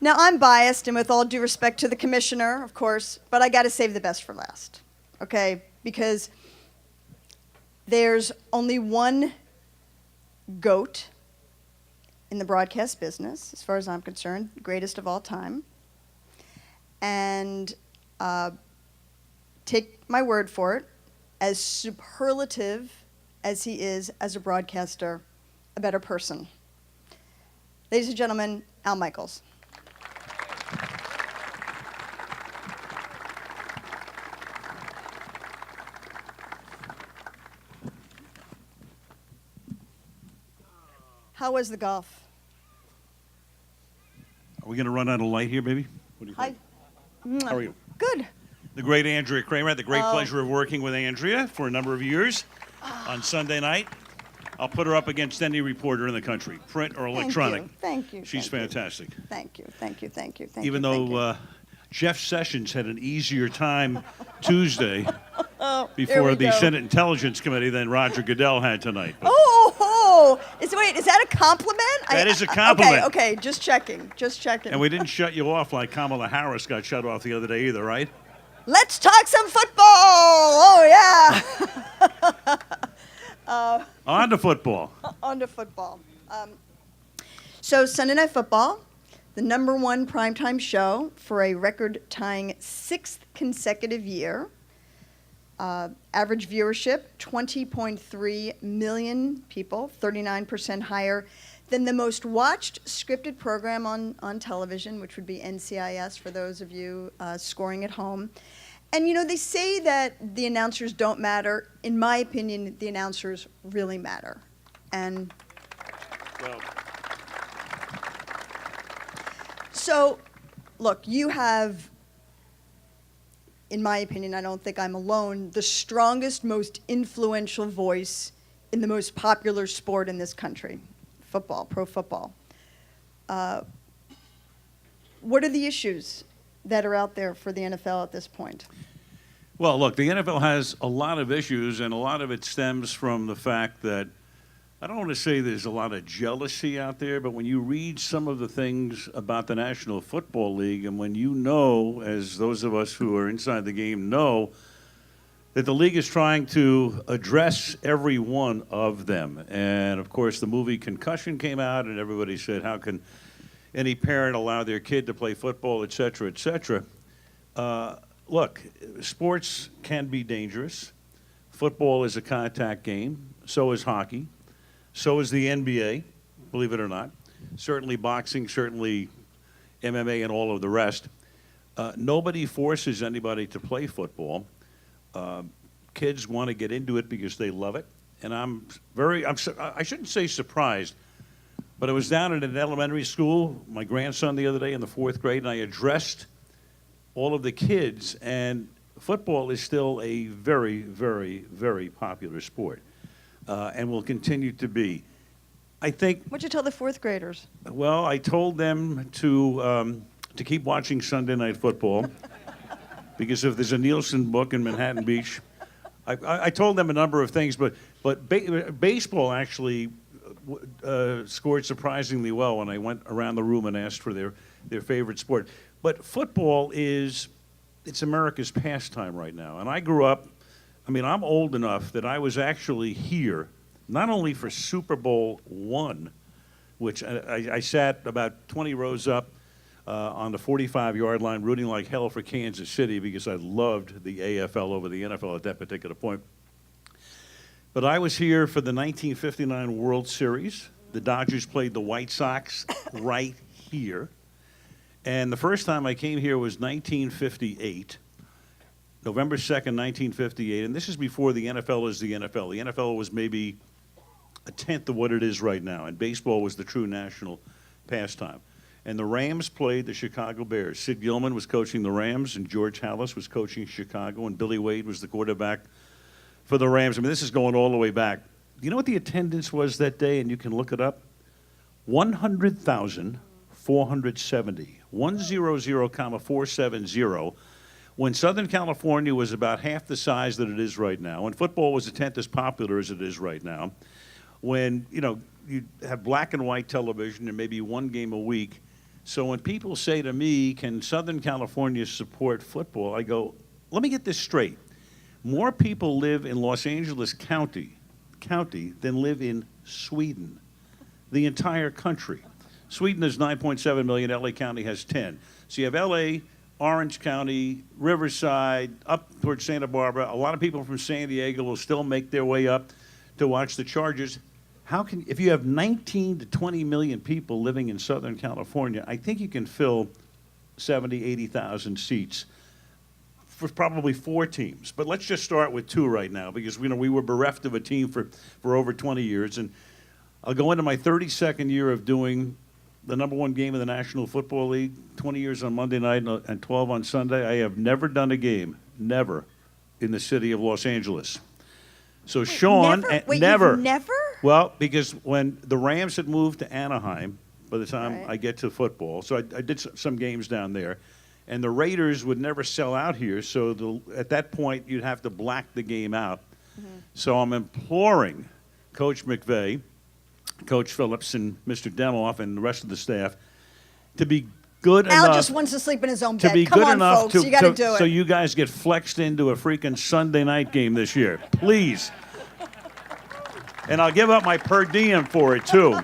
Now, I'm biased, and with all due respect to the commissioner, of course, but I got to save the best for last, okay? Because there's only one GOAT in the broadcast business, as far as I'm concerned, greatest of all time. And take my word for it, as superlative as he is as a broadcaster, a better person. Ladies and gentlemen, Al Michaels. How was the golf? Are we going to run out of light here, baby? What do you think? Hi. How are you? Good. The great Andrea Kremer. I had the great pleasure of working with Andrea for a number of years on Sunday night. I'll put her up against any reporter in the country, print or electronic. Thank you. She's fantastic. Thank you. Even though Jeff Sessions had an easier time Tuesday before the Senate Intelligence Committee than Roger Goodell had tonight. But is that a compliment? That is a compliment. Okay, just checking. And we didn't shut you off like Kamala Harris got shut off the other day either, right? Let's talk some football. Oh, yeah. On to football. On to football. So Sunday Night Football, the #1 primetime show for a record-tying 6th consecutive year. Average viewership, 20.3 million people, 39% higher than the most watched scripted program on television, which would be NCIS for those of you scoring at home. And, you know, they say that the announcers don't matter. In my opinion, the announcers really matter. And so, look, you have, in my opinion, I don't think I'm alone, the strongest, most influential voice in the most popular sport in this country, football, pro football. What are the issues that are out there for the NFL at this point? Well, look, the NFL has a lot of issues, and a lot of it stems from the fact that, I don't want to say there's a lot of jealousy out there, but when you read some of the things about the National Football League, and when you know, as those of us who are inside the game know, that the league is trying to address every one of them. And, of course, the movie Concussion came out, and everybody said, how can any parent allow their kid to play football, et cetera, et cetera. Look, sports can be dangerous. Football is a contact game. So is hockey. So is the NBA, believe it or not. Certainly boxing, certainly MMA, and all of the rest. Nobody forces anybody to play football. Kids want to get into it because they love it. And I shouldn't say surprised, but I was down at an elementary school, my grandson the other day in the 4th grade, and I addressed all of the kids, and football is still a very, very, very popular sport, and will continue to be. I think. What'd you tell the 4th graders? Well, I told them to keep watching Sunday Night Football, because if there's a Nielsen book in Manhattan Beach, I told them a number of things, but baseball actually scored surprisingly well when I went around the room and asked for their favorite sport. But football it's America's pastime right now. And I grew up, I'm old enough that I was actually here, not only for Super Bowl I, which I sat about 20 rows up on the 45-yard line rooting like hell for Kansas City because I loved the AFL over the NFL at that particular point. But I was here for the 1959 World Series. The Dodgers played the White Sox right here. And the first time I came here was 1958, November 2nd, 1958. And this is before the NFL is the NFL. The NFL was maybe a tenth of what it is right now. And baseball was the true national pastime. And the Rams played the Chicago Bears. Sid Gilman was coaching the Rams, and George Halas was coaching Chicago, and Billy Wade was the quarterback for the Rams. this is going all the way back. Do you know what the attendance was that day? And you can look it up. 100,470. 100,470. When Southern California was about half the size that it is right now, and football was a tenth as popular as it is right now, when you have black and white television and maybe one game a week, So when people say to me, can Southern California support football, I go, let me get this straight. More people live in Los Angeles County than live in Sweden, the entire country. Sweden has 9.7 million, LA County has 10. So you have LA, Orange County, Riverside, up towards Santa Barbara. A lot of people from San Diego will still make their way up to watch the Chargers. If you have 19 to 20 million people living in Southern California, I think you can fill 70, 80,000 seats for probably 4 teams. But let's just start with 2 right now, because we were bereft of a team for over 20 years. And I'll go into my 32nd year of doing the number 1 game of the National Football League, 20 years on Monday night and 12 on Sunday. I have never done a game, never, in the city of Los Angeles. So Wait, Sean, never? You've never? Well, because when the Rams had moved to Anaheim, by the time Right. I get to football, so I did some games down there, and the Raiders would never sell out here, so at that point you'd have to black the game out. Mm-hmm. So I'm imploring Coach McVay, Coach Phillips, and Mr. Demoff, and the rest of the staff to be good Al enough just wants to sleep in his own to bed. be Come good on, enough folks, you got to do it. so you guys get flexed into a freaking Sunday night game this year, please. And I'll give up my per diem for it too.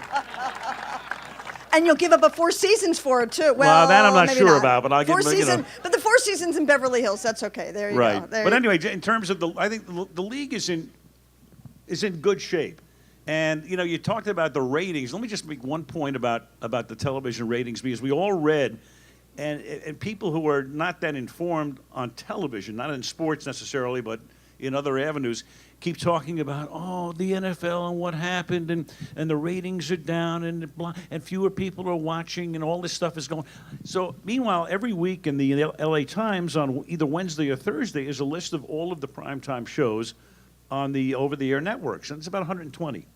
And you'll give up a 4 Seasons for it too. Well, that I'm not maybe sure about, but I'll give But the 4 Seasons in Beverly Hills, that's okay. There you go. Right. There But you- anyway, in terms of I think the league is in good shape. And you talked about the ratings. Let me just make one point about the television ratings, because we all read, and people who are not that informed on television, not in sports necessarily, but in other avenues, keep talking about, the NFL and what happened, and the ratings are down, and fewer people are watching, and all this stuff is going. So meanwhile, every week in the LA Times on either Wednesday or Thursday is a list of all of the primetime shows on the over-the-air networks, and it's about 120.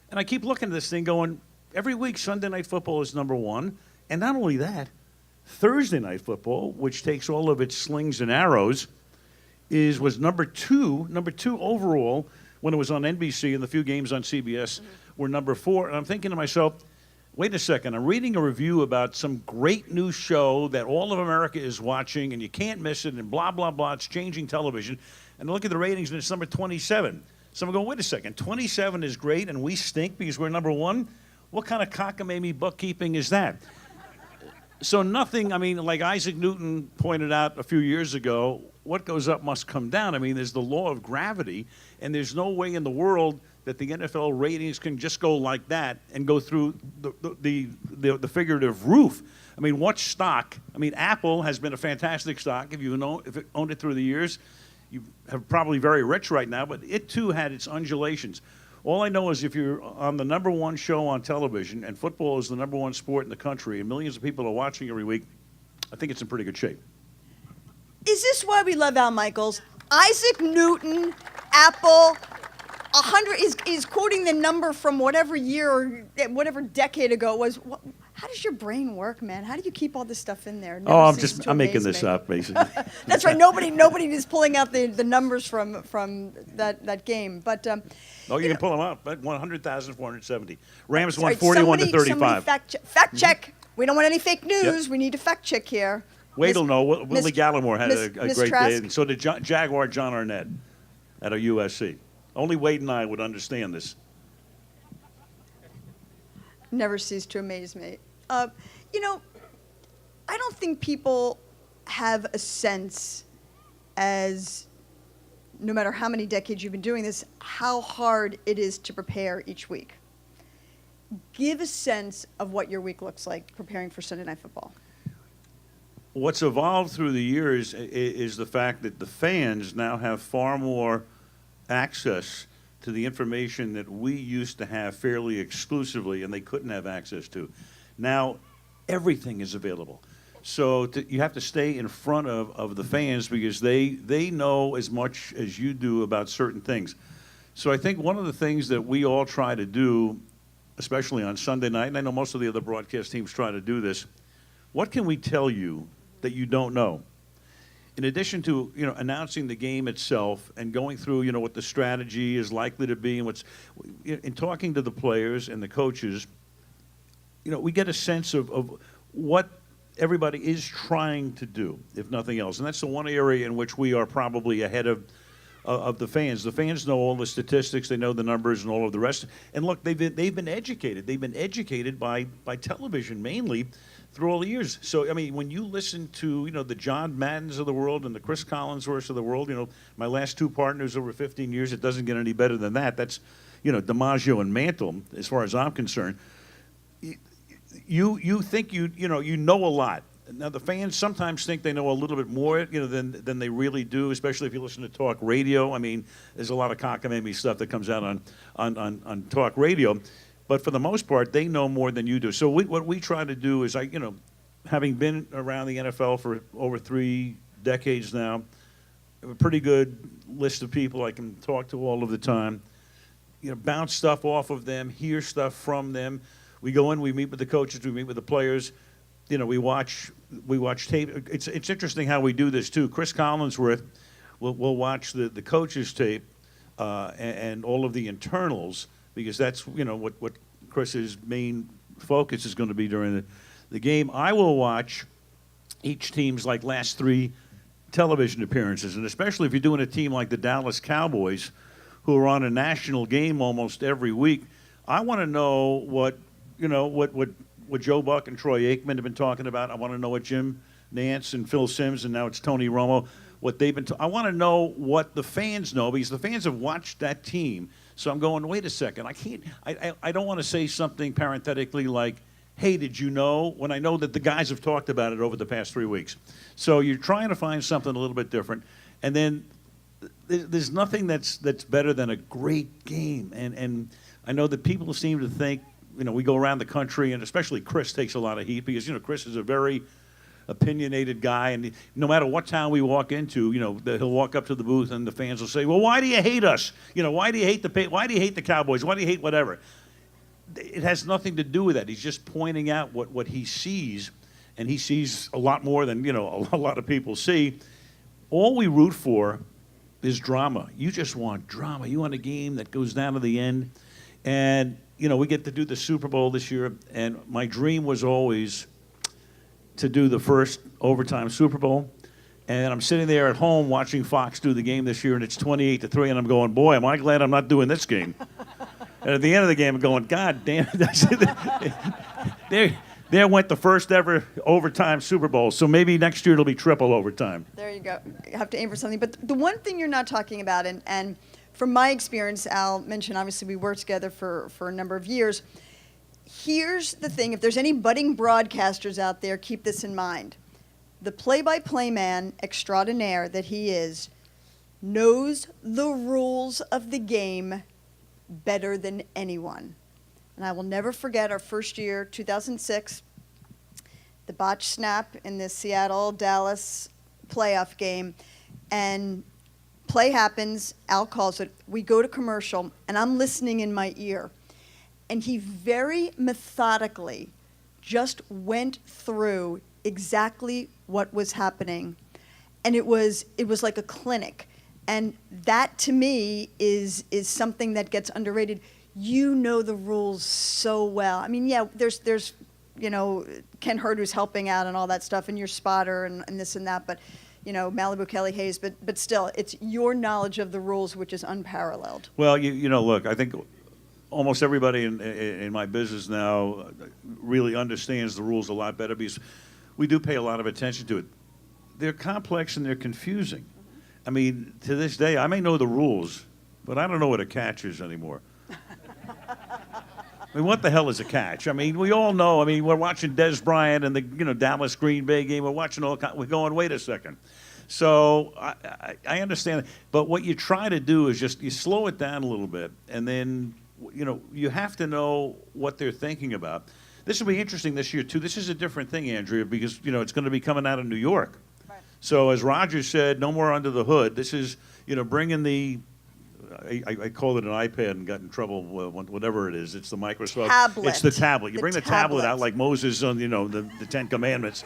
And I keep looking at this thing going, every week Sunday Night Football is number 1, and not only that, Thursday Night Football, which takes all of its slings and arrows, was number two overall when it was on NBC, and the few games on CBS were number 4. And I'm thinking to myself, wait a second, I'm reading a review about some great new show that all of America is watching, and you can't miss it, and blah, blah, blah, it's changing television. And I look at the ratings, and it's number 27. So I'm going, wait a second, 27 is great, and we stink because we're number 1? What kind of cockamamie bookkeeping is that? So nothing, like Isaac Newton pointed out a few years ago, what goes up must come down. There's the law of gravity, and there's no way in the world that the NFL ratings can just go like that and go through the figurative roof. What stock? Apple has been a fantastic stock. If you owned it through the years, you have probably very rich right now, but it too had its undulations. All I know is if you're on the number 1 show on television, and football is the number 1 sport in the country, and millions of people are watching every week, I think it's in pretty good shape. Is this why we love Al Michaels? Isaac Newton, Apple, 100 is quoting the number from whatever year or whatever decade ago it was. How does your brain work, man? How do you keep all this stuff in there? I'm making this up, basically. That's right. Nobody is pulling out the numbers from that game. But you can pull them up. 100,470. Rams sorry, won 41 to 35. Somebody fact check. We don't want any fake news. Yep. We need to fact check here. Wade will know. Willie Gallimore had a great Trask. day, and so did Jaguar John Arnett at a USC. Only Wade and I would understand this. Never cease to amaze me. I don't think people have a sense, as no matter how many decades you've been doing this, how hard it is to prepare each week. Give a sense of what your week looks like preparing for Sunday Night Football. What's evolved through the years is the fact that the fans now have far more access to the information that we used to have fairly exclusively and they couldn't have access to. Now, everything is available. So you have to stay in front of the fans because they know as much as you do about certain things. So I think one of the things that we all try to do, especially on Sunday night, and I know most of the other broadcast teams try to do this, what can we tell you that you don't know? In addition to announcing the game itself and going through what the strategy is likely to be and what's in talking to the players and the coaches, we get a sense of what everybody is trying to do, if nothing else. And that's the one area in which we are probably ahead of the fans. The fans know all the statistics, they know the numbers and all of the rest. And look, they've been educated. They've been educated by television mainly through all the years. So, I mean, when you listen to, you know, the John Maddens of the world and the Chris Collinsworths of the world, you know, my last two partners over 15 years, it doesn't get any better than that. That's, you know, DiMaggio and Mantle, as far as I'm concerned. You think you know a lot. Now the fans sometimes think they know a little bit more, you know, than they really do. Especially if you listen to talk radio. I mean, there's a lot of cockamamie stuff that comes out on talk radio, but for the most part, they know more than you do. So what we try to do is, having been around the NFL for over 3 decades now, I have a pretty good list of people I can talk to all of the time. You know, bounce stuff off of them, hear stuff from them. We go in, we meet with the coaches, we meet with the players. You know, we watch tape. It's interesting how we do this too. Chris Collinsworth will watch the coaches' tape and all of the internals, because that's, you know, what Chris's main focus is going to be during the game. I will watch each team's last 3 television appearances, and especially if you're doing a team like the Dallas Cowboys, who are on a national game almost every week. I want to know what Joe Buck and Troy Aikman have been talking about. I want to know what Jim Nantz and Phil Simms, and now it's Tony Romo, what they've been I want to know what the fans know, because the fans have watched that team. So I'm going, wait a second, I don't want to say something parenthetically like, hey, did you know, when I know that the guys have talked about it over the past 3 weeks. So you're trying to find something a little bit different. And then there's nothing that's better than a great game. And I know that people seem to think, you know, we go around the country, and especially Chris takes a lot of heat because, you know, Chris is a very opinionated guy, and no matter what town we walk into, you know, he'll walk up to the booth and the fans will say, well, why do you hate us? You know, why do you hate the Cowboys? Why do you hate whatever? It has nothing to do with that. He's just pointing out what he sees, and he sees a lot more than, you know, a lot of people see. All we root for is drama. You just want drama. You want a game that goes down to the end. And, you know, we get to do the Super Bowl this year, and my dream was always to do the first overtime Super Bowl. And I'm sitting there at home watching Fox do the game this year, and it's 28-3, and I'm going, boy, am I glad I'm not doing this game. And at the end of the game, I'm going, God damn it. There went the first ever overtime Super Bowl. So maybe next year it'll be triple overtime. There you go. You have to aim for something. But the one thing you're not talking about, and from my experience, Al mentioned, obviously we worked together for a number of years. Here's the thing. If there's any budding broadcasters out there, keep this in mind. The play-by-play man extraordinaire that he is knows the rules of the game better than anyone. And I will never forget our first year, 2006, the botched snap in the Seattle-Dallas playoff game. And play happens, Al calls it, we go to commercial, and I'm listening in my ear. And he very methodically just went through exactly what was happening. And it was like a clinic. And that, to me, is something that gets underrated. You know the rules so well. I mean, yeah, there's you know, Ken Hurd who's helping out and all that stuff, and your spotter and this and that, but, you know, Malibu Kelly Hayes, but still, it's your knowledge of the rules which is unparalleled. Well, you know, look, I think almost everybody in my business now really understands the rules a lot better, because we do pay a lot of attention to it. They're complex and they're confusing. I mean, to this day, I may know the rules, but I don't know what a catch is anymore. I mean, what the hell is a catch? I mean, we all know. I mean, we're watching Des Bryant and the Dallas Green Bay game. We're watching we're going, wait a second. So I understand. But what you try to do is just you slow it down a little bit, and then you have to know what they're thinking about. This will be interesting this year too. This is a different thing, Andrea, because it's going to be coming out of New York. Right. So as Roger said, no more under the hood. This is bringing the. I called it an iPad and got in trouble. Whatever it is, it's the Microsoft. Tablet. It's the tablet. You bring the tablet out like Moses on the Ten Commandments.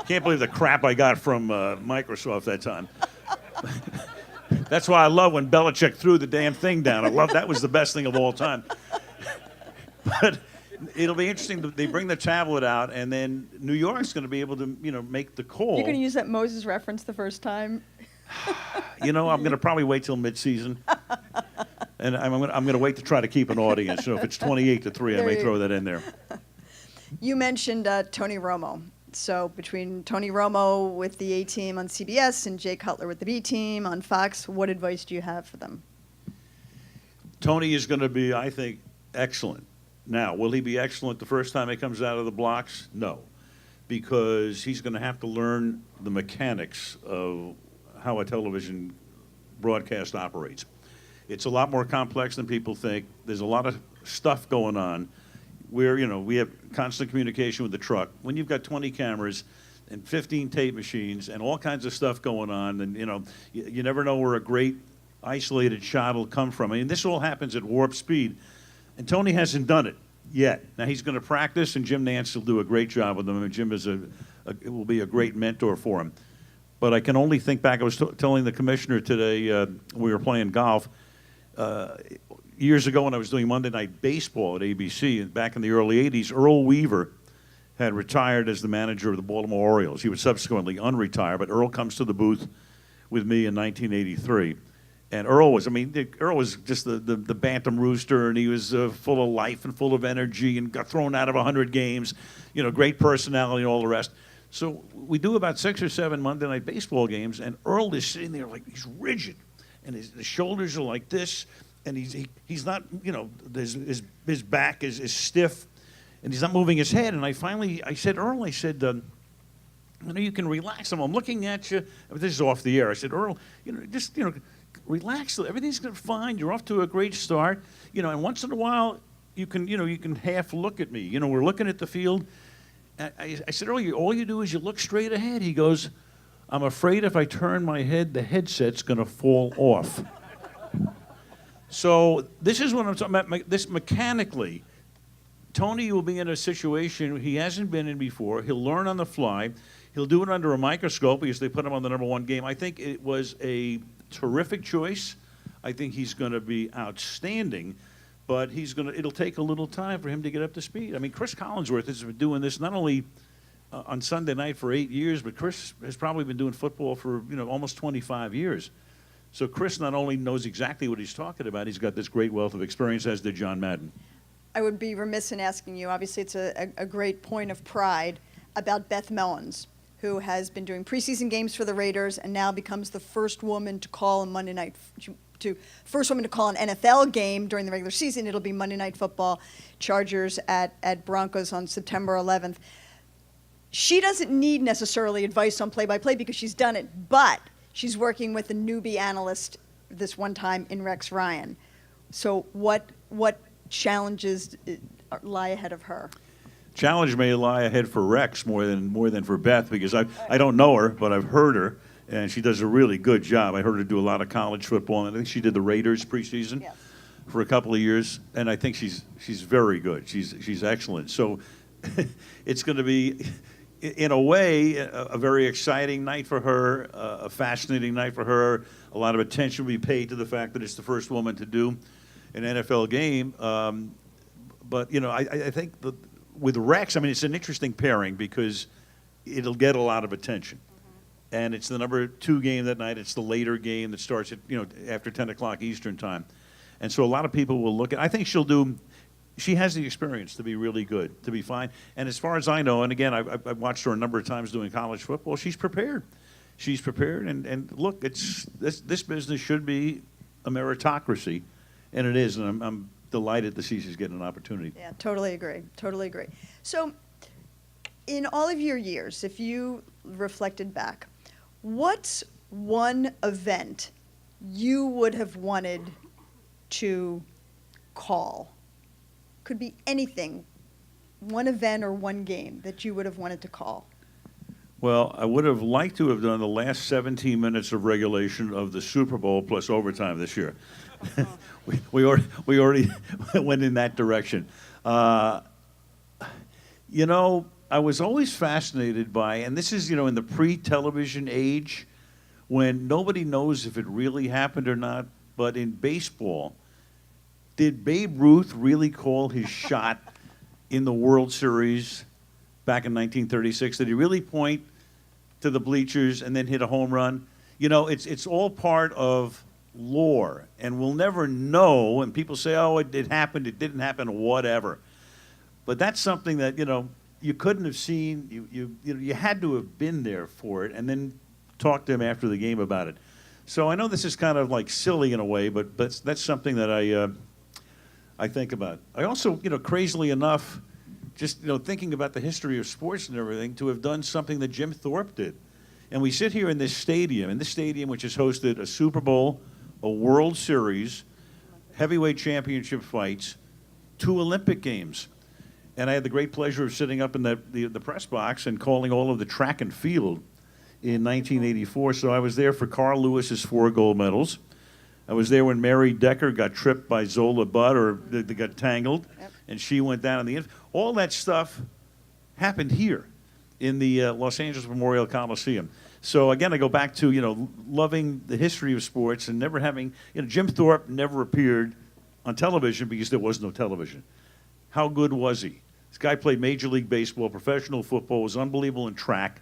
Can't believe the crap I got from Microsoft that time. That's why I love when Belichick threw the damn thing down. I love that was the best thing of all time. But It'll be interesting. They bring the tablet out, and then New York's going to be able to, make the call. You're going to use that Moses reference the first time? I'm going to probably wait till mid-season, and I'm going to wait to try to keep an audience. So if it's 28-3, I may throw that in there. You mentioned Tony Romo. So between Tony Romo with the A team on CBS and Jay Cutler with the B team on Fox, what advice do you have for them? Tony is going to be, I think, excellent. Now, will he be excellent the first time he comes out of the blocks? No, because he's going to have to learn the mechanics of how a television broadcast operates. It's a lot more complex than people think. There's a lot of stuff going on where, we have constant communication with the truck. When you've got 20 cameras and 15 tape machines and all kinds of stuff going on, and, you never know where a great isolated shot will come from. I mean, this all happens at warp speed, and Tony hasn't done it yet. Now, he's going to practice, and Jim Nantz will do a great job with him, and Jim will be a great mentor for him. But I can only think back. I was telling the commissioner today, we were playing golf, years ago when I was doing Monday Night Baseball at ABC, and back in the early 80s, Earl Weaver had retired as the manager of the Baltimore Orioles. He would subsequently unretire, but Earl comes to the booth with me in 1983. And Earl was just the bantam rooster, and he was full of life and full of energy and got thrown out of 100 games, great personality and all the rest. So we do about 6 or 7 Monday Night Baseball games, and Earl is sitting there like he's rigid, and his shoulders are like this, and he's not, his back is stiff, and he's not moving his head. And I said, Earl, you can relax. I'm looking at you. This is off the air. I said, Earl, just, relax. Everything's fine. You're off to a great start. And once in a while, you can half look at me. We're looking at the field. I said, Earl, all you do is you look straight ahead. He goes, I'm afraid if I turn my head, the headset's going to fall off. So this is what I'm talking about. This mechanically, Tony will be in a situation he hasn't been in before. He'll learn on the fly. He'll do it under a microscope because they put him on the #1 game. I think it was a terrific choice. I think he's going to be outstanding, but it'll take a little time for him to get up to speed. I mean, Chris Collinsworth has been doing this not only on Sunday night for 8 years, but Chris has probably been doing football for almost 25 years. So Chris not only knows exactly what he's talking about, he's got this great wealth of experience, as did John Madden. I would be remiss in asking you, obviously it's a great point of pride, about Beth Mowins, who has been doing preseason games for the Raiders and now becomes the first woman to call a Monday night, first woman to call an NFL game during the regular season. It'll be Monday Night Football, Chargers at Broncos on September 11th. She doesn't need necessarily advice on play-by-play because she's done it, but she's working with a newbie analyst this one time in Rex Ryan. So what challenges lie ahead of her? Challenge may lie ahead for Rex more than for Beth, because I don't know her, but I've heard her, and she does a really good job. I heard her do a lot of college football, and I think she did the Raiders preseason for a couple of years, and I think she's very good. She's excellent. So it's going to be, in a way, a very exciting night for her, a fascinating night for her. A lot of attention will be paid to the fact that it's the first woman to do an NFL game. But I think with Rex, it's an interesting pairing because it'll get a lot of attention. Mm-hmm. And it's the #2 game that night. It's the later game that starts at, after 10 o'clock Eastern time. And so a lot of people will look at, I think she has the experience to be really good, to be fine. And as far as I know, and again, I've watched her a number of times doing college football, she's prepared. She's prepared. And look, this business should be a meritocracy, and it is. And I'm delighted to see she's getting an opportunity. Yeah, totally agree. So in all of your years, if you reflected back, what's one event you would have wanted to call? Could be anything, one event or one game that you would have wanted to call. Well, I would have liked to have done the last 17 minutes of regulation of the Super Bowl plus overtime this year. we already went in that direction. I was always fascinated by, and this is, in the pre-television age, when nobody knows if it really happened or not, but in baseball, did Babe Ruth really call his shot in the World Series back in 1936? Did he really point to the bleachers and then hit a home run? You know, it's all part of lore, and we'll never know. And people say, oh, it happened, it didn't happen, whatever. But that's something that, you know, you couldn't have seen. You had to have been there for it and then talk to him after the game about it. So I know this is kind of like silly in a way, but that's something that I think about. I also, you know, crazily enough, just, you know, thinking about the history of sports and everything, to have done something that Jim Thorpe did. And we sit here in this stadium which has hosted a Super Bowl, a World Series, heavyweight championship fights, 2 Olympic Games. And I had the great pleasure of sitting up in the press box and calling all of the track and field in 1984. So I was there for Carl Lewis's 4 gold medals. I was there when Mary Decker got tripped by Zola Budd, or they got tangled, and she went down in the end. All that stuff happened here in the Los Angeles Memorial Coliseum. So again, I go back to, you know, loving the history of sports and never having, you know, Jim Thorpe never appeared on television because there was no television. How good was he? This guy played Major League Baseball, professional football, was unbelievable in track.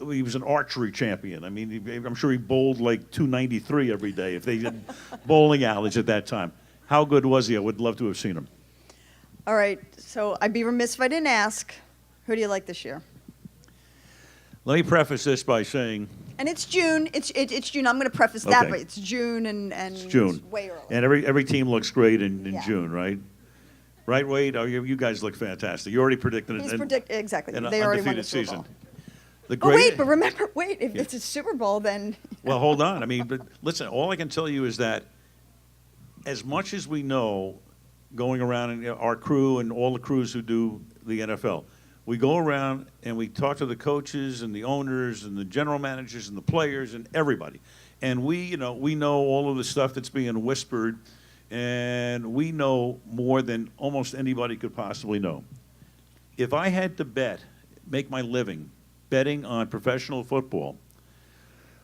He was an archery champion. I mean, I'm sure he bowled like 293 every day if they did bowling alleys at that time. How good was he? I would love to have seen him. All right, so I'd be remiss if I didn't ask, who do you like this year? Let me preface this by saying... And it's June. It's June. I'm going to preface that, Okay. but it's June and It's June. It's way early. And every team looks great in Yeah. June, right? Right, Wade? Oh, you guys look fantastic. You already predicted He's an exactly. They already won the undefeated Super season. Bowl. The Oh, great, wait, but remember, if it's a Super Bowl, then... Well, hold on. I mean, but listen, all I can tell you is that as much as we know, going around, and our crew and all the crews who do the NFL, we go around and we talk to the coaches and the owners and the general managers and the players and everybody. And we know all of the stuff that's being whispered, and we know more than almost anybody could possibly know. If I had to make my living betting on professional football,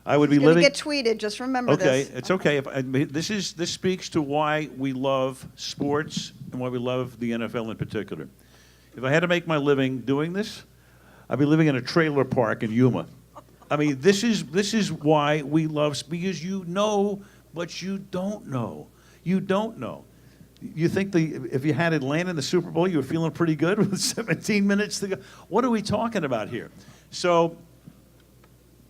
I would be It's going living... to get tweeted, just remember Okay, this. it's okay. This speaks to why we love sports and why we love the NFL in particular. If I had to make my living doing this, I'd be living in a trailer park in Yuma. I mean, this is why we love, because you know, but you don't know. You don't know. You think if you had Atlanta in the Super Bowl, you were feeling pretty good with 17 minutes to go. What are we talking about here? So,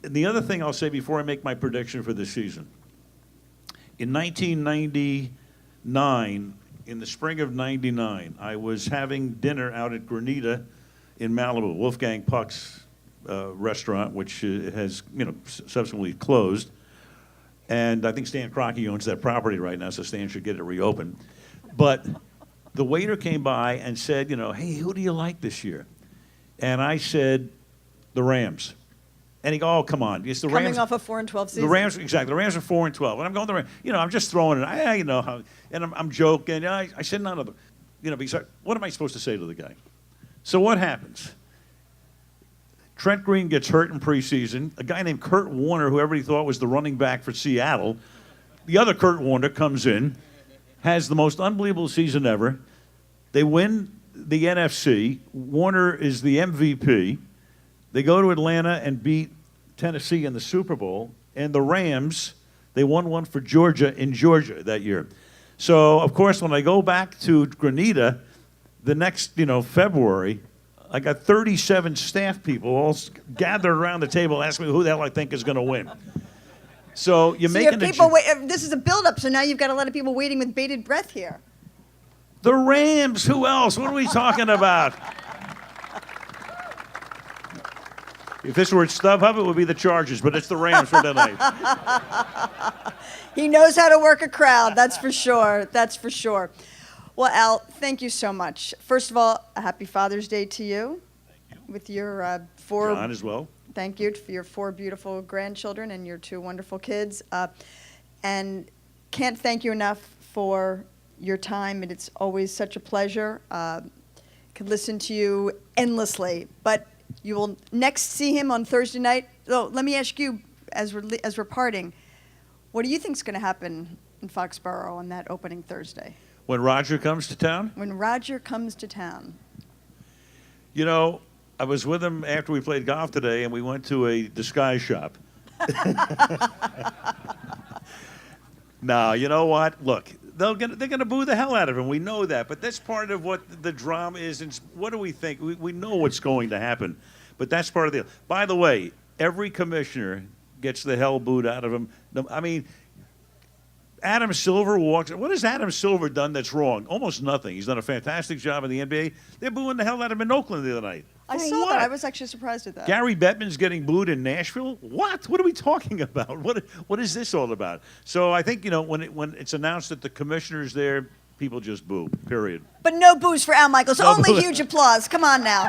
the other thing I'll say before I make my prediction for this season, in 1999, in the spring of '99, I was having dinner out at Granita in Malibu, Wolfgang Puck's restaurant, which has subsequently closed. And I think Stan Kroenke owns that property right now, so Stan should get it reopened. But the waiter came by and said, hey, who do you like this year? And I said, the Rams. And he go, oh, come on. It's the Coming Rams. off a 4-12 season. The Rams, exactly. The Rams are 4-12. And I'm going the Rams. I'm just throwing it. And I'm joking. I said none of them. Because what am I supposed to say to the guy? So what happens? Trent Green gets hurt in preseason. A guy named Kurt Warner, who everybody thought was the running back for Seattle, the other Kurt Warner comes in, has the most unbelievable season ever. They win the NFC. Warner is the MVP. They go to Atlanta and beat Tennessee in the Super Bowl. And the Rams, they won one for Georgia in Georgia that year. So, of course, when I go back to Granita the next, February, I got 37 staff people all gathered around the table asking me who the hell I think is going to win. So you're making people this is a build-up, so now you've got a lot of people waiting with bated breath here. The Rams, who else? What are we talking about? If this were at StubHub, it would be the Chargers, but it's the Rams for tonight. He knows how to work a crowd, that's for sure. That's for sure. Well, Al, thank you so much. First of all, a happy Father's Day to you. Thank you. With your 4... John as well. Thank you for your 4 beautiful grandchildren and your 2 wonderful kids. And can't thank you enough for your time, and it's always such a pleasure. Could listen to you endlessly, but you will next see him on Thursday night. So let me ask you, as we're parting, what do you think is going to happen in Foxborough on that opening Thursday? When Roger comes to town? When Roger comes to town. You know, I was with him after we played golf today, and we went to a disguise shop. Now, you know what? Look, they're gonna boo the hell out of him. We know that, but that's part of what the drama is. And what do we think? We know what's going to happen, but that's part of the deal. By the way, every commissioner gets the hell booed out of him. I mean, Adam Silver walks. What has Adam Silver done that's wrong? Almost nothing. He's done a fantastic job in the NBA. They're booing the hell out of him in Oakland the other night. I For saw what? that. I was actually surprised at that. Gary Bettman's getting booed in Nashville. What? What are we talking about? What is this all about? So I think, you know, when it's announced that the commissioner's there, people just boo. Period. But no boos for Al Michaels. No Only boo. huge applause. Come on now.